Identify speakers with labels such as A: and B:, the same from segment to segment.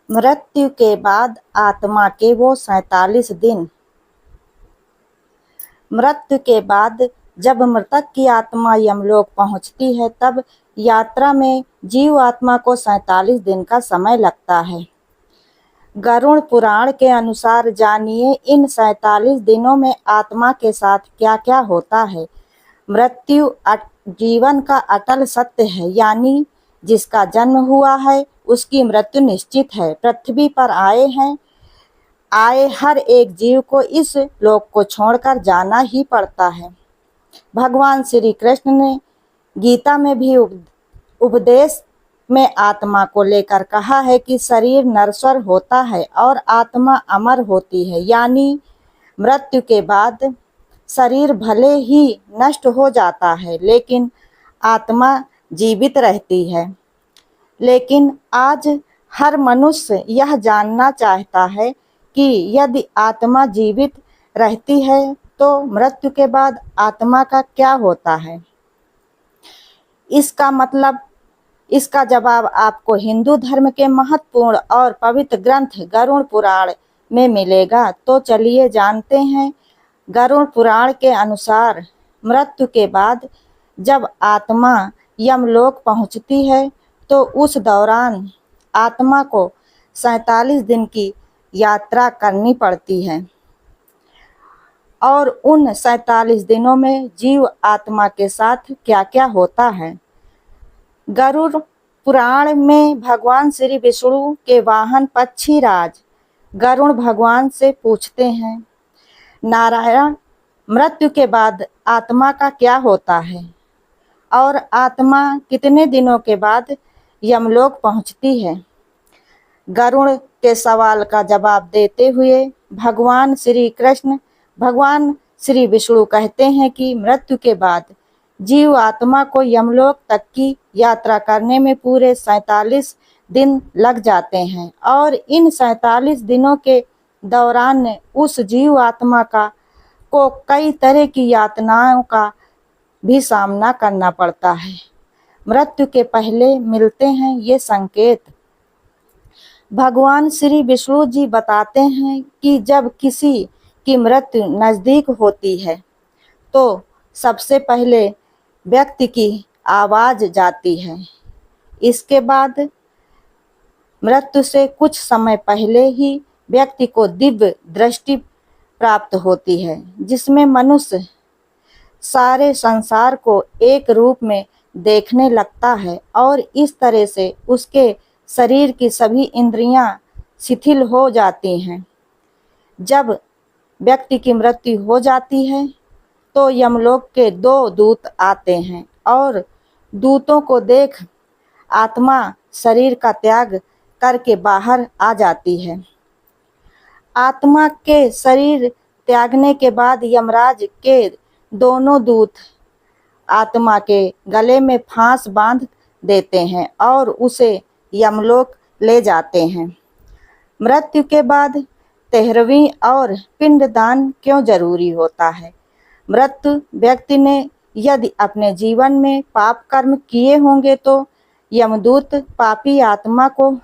A: मृत्यु के बाद आत्मा के वो 47 दिन। मृत्यु के बाद जब मृतक की आत्मा यमलोक पहुंचती है तब यात्रा में जीव आत्मा को 47 दिन का समय लगता है। गरुड़ पुराण के अनुसार जानिए इन 47 दिनों में आत्मा के साथ क्या क्या होता है। मृत्यु जीवन का अटल सत्य है, यानी जिसका जन्म हुआ है उसकी मृत्यु निश्चित है। पृथ्वी पर आए हर एक जीव को इस लोक को छोड़कर जाना ही पड़ता है। भगवान श्री कृष्ण ने गीता में भी उपदेश में आत्मा को लेकर कहा है कि शरीर नश्वर होता है और आत्मा अमर होती है, यानी मृत्यु के बाद शरीर भले ही नष्ट हो जाता है लेकिन आत्मा जीवित रहती है। लेकिन आज हर मनुष्य यह जानना चाहता है कि यदि आत्मा जीवित रहती है तो मृत्यु के बाद आत्मा का क्या होता है। इसका जवाब आपको हिंदू धर्म के महत्वपूर्ण और पवित्र ग्रंथ गरुड़ पुराण में मिलेगा। तो चलिए जानते हैं। गरुड़ पुराण के अनुसार मृत्यु के बाद जब आत्मा यमलोक पहुंचती है तो उस दौरान आत्मा को 47 दिन की यात्रा करनी पड़ती है और उन 47 दिनों में जीव आत्मा के साथ क्या क्या होता है। गरुड़ पुराण में भगवान श्री विष्णु के वाहन पक्षीराज गरुड़ भगवान से पूछते हैं, नारायण, मृत्यु के बाद आत्मा का क्या होता है और आत्मा कितने दिनों के बाद यमलोक पहुंचती है। गरुड़ के सवाल का जवाब देते हुए भगवान श्री विष्णु कहते हैं कि मृत्यु के बाद जीव आत्मा को यमलोक तक की यात्रा करने में पूरे 47 दिन लग जाते हैं और इन 47 दिनों के दौरान उस जीव आत्मा को कई तरह की यातनाओं का भी सामना करना पड़ता है। मृत्यु के पहले मिलते हैं ये संकेत। भगवान श्री विष्णु जी बताते हैं कि जब किसी की मृत्यु नज़दीक होती है तो सबसे पहले व्यक्ति की आवाज़ जाती है। इसके बाद मृत्यु से कुछ समय पहले ही व्यक्ति को दिव्य दृष्टि प्राप्त होती है, जिसमें मनुष्य सारे संसार को एक रूप में देखने लगता है और इस तरह से उसके शरीर की सभी इंद्रियां शिथिल हो जाती हैं। जब व्यक्ति की मृत्यु हो जाती है तो यमलोक के 2 दूत आते हैं और दूतों को देख आत्मा शरीर का त्याग करके बाहर आ जाती है। आत्मा के शरीर त्यागने के बाद यमराज के दोनों दूत आत्मा के गले में फांस बांध देते हैं और उसे यमलोक ले जाते हैं। मृत्यु के बाद 13वीं और पिंडदान क्यों जरूरी होता है। मृत्यु व्यक्ति ने यदि अपने जीवन में पाप कर्म किए होंगे तो यमदूत पापी आत्मा को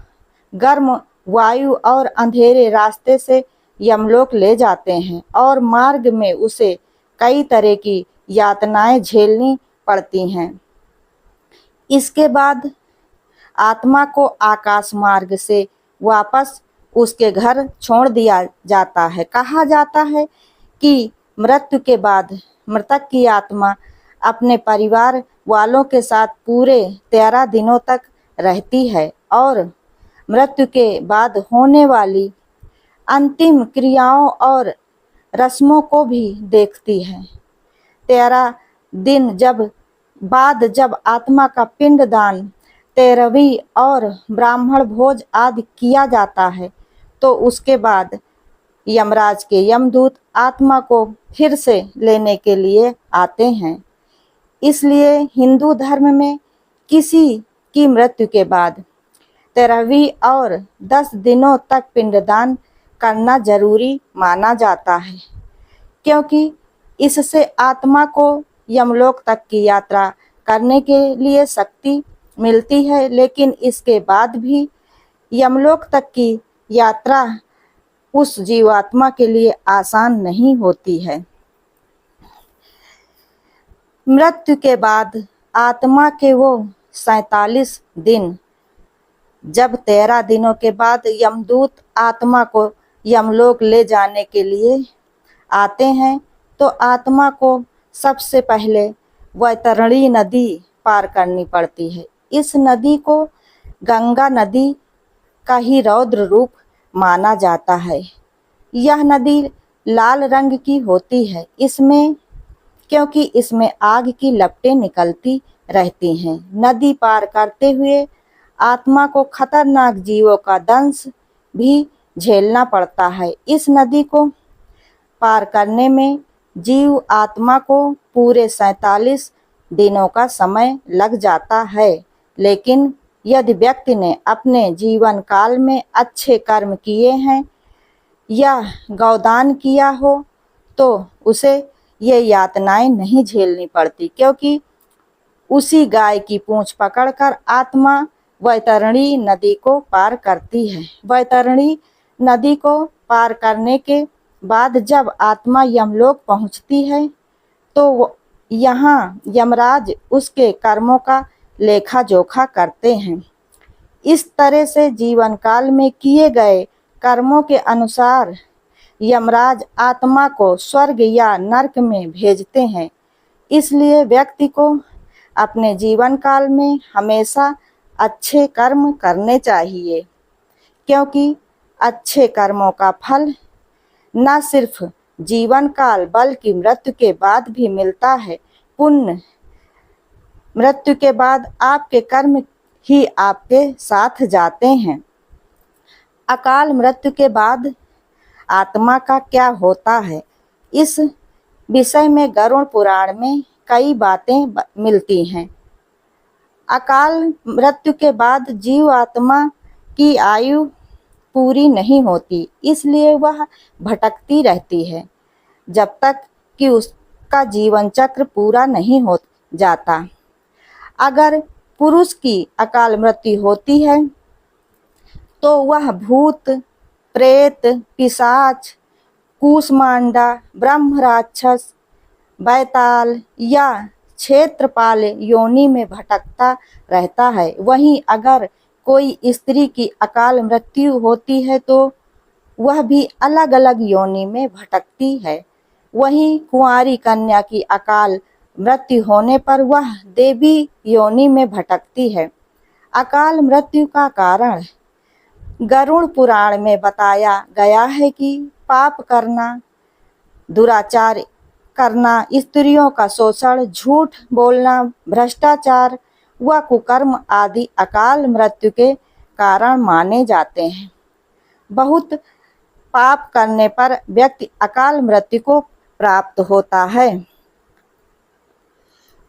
A: गर्म वायु और अंधेरे रास्ते से यमलोक ले जाते हैं और मार्ग में उसे कई तरह की यातनाएं झेलनी पड़ती हैं। इसके बाद आत्मा को आकाश मार्ग से वापस उसके घर छोड़ दिया जाता है। कहा जाता है कि मृत्यु के बाद मृतक की आत्मा अपने परिवार वालों के साथ पूरे 13 दिनों तक रहती है और मृत्यु के बाद होने वाली अंतिम क्रियाओं और रस्मों को भी देखती है। 13 दिन जब आत्मा का पिंडदान 13वीं और ब्राह्मण भोज आदि किया जाता है तो उसके बाद यमराज के यमदूत आत्मा को फिर से लेने के लिए आते हैं। इसलिए हिंदू धर्म में किसी की मृत्यु के बाद 13वीं और 10 दिनों तक पिंडदान करना जरूरी माना जाता है, क्योंकि इससे आत्मा को यमलोक तक की यात्रा करने के लिए शक्ति मिलती है। लेकिन इसके बाद भी यमलोक तक की यात्रा उस जीवात्मा के लिए आसान नहीं होती है। मृत्यु के बाद आत्मा के वो 47 दिन, जब 13 दिनों के बाद यमदूत आत्मा को यमलोक ले जाने के लिए आते हैं, तो आत्मा को सबसे पहले वैतरणी नदी पार करनी पड़ती है। इस नदी को गंगा नदी का ही रौद्र रूप माना जाता है। यह नदी लाल रंग की होती है, क्योंकि इसमें आग की लपटें निकलती रहती हैं। नदी पार करते हुए आत्मा को खतरनाक जीवों का दंश भी झेलना पड़ता है। इस नदी को पार करने में जीव आत्मा को पूरे 47 दिनों का समय लग जाता है। लेकिन यदि व्यक्ति ने अपने जीवन काल में अच्छे कर्म किए हैं या गौदान किया हो, तो उसे ये यातनाएं नहीं झेलनी पड़ती, क्योंकि उसी गाय की पूंछ पकड़कर आत्मा वैतरणी नदी को पार करती है। वैतरणी नदी को पार करने के बाद जब आत्मा यमलोक पहुंचती है, तो यहाँ यमराज उसके कर्मों का लेखा जोखा करते हैं। इस तरह से जीवन काल में किए गए कर्मों के अनुसार यमराज आत्मा को स्वर्ग या नरक में भेजते हैं। इसलिए व्यक्ति को अपने जीवन काल में हमेशा अच्छे कर्म करने चाहिए, क्योंकि अच्छे कर्मों का फल न सिर्फ जीवन काल बल्कि मृत्यु के बाद भी मिलता है। पुण्य मृत्यु के बाद आपके कर्म ही आपके साथ जाते हैं। अकाल मृत्यु के बाद आत्मा का क्या होता है, इस विषय में गरुड़ पुराण में कई बातें मिलती हैं। अकाल मृत्यु के बाद जीव आत्मा की आयु पूरी नहीं होती, इसलिए वह भटकती रहती है जब तक कि उसका जीवन चक्र पूरा नहीं हो जाता। अगर पुरुष की अकाल मृत्यु होती है, तो वह भूत, प्रेत, पिशाच, कूष्मांडा, ब्रह्म राक्षस, बैताल या क्षेत्रपाल योनि में भटकता रहता है। वहीं अगर कोई स्त्री की अकाल मृत्यु होती है, तो वह भी अलग अलग योनि में भटकती है। वहीं कुंवारी कन्या की अकाल मृत्यु होने पर वह देवी योनि में भटकती है। अकाल मृत्यु का कारण गरुड़ पुराण में बताया गया है कि पाप करना, दुराचार करना, स्त्रियों का शोषण, झूठ बोलना, भ्रष्टाचार व कुकर्म आदि अकाल मृत्यु के कारण माने जाते हैं। बहुत पाप करने पर व्यक्ति अकाल मृत्यु को प्राप्त होता है।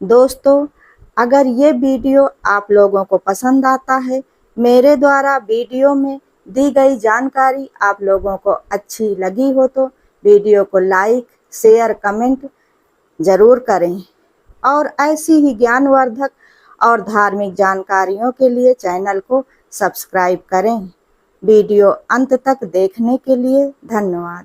A: दोस्तों, अगर ये वीडियो आप लोगों को पसंद आता है, मेरे द्वारा वीडियो में दी गई जानकारी आप लोगों को अच्छी लगी हो, तो वीडियो को लाइक, शेयर, कमेंट ज़रूर करें और ऐसी ही ज्ञानवर्धक और धार्मिक जानकारियों के लिए चैनल को सब्सक्राइब करें। वीडियो अंत तक देखने के लिए धन्यवाद।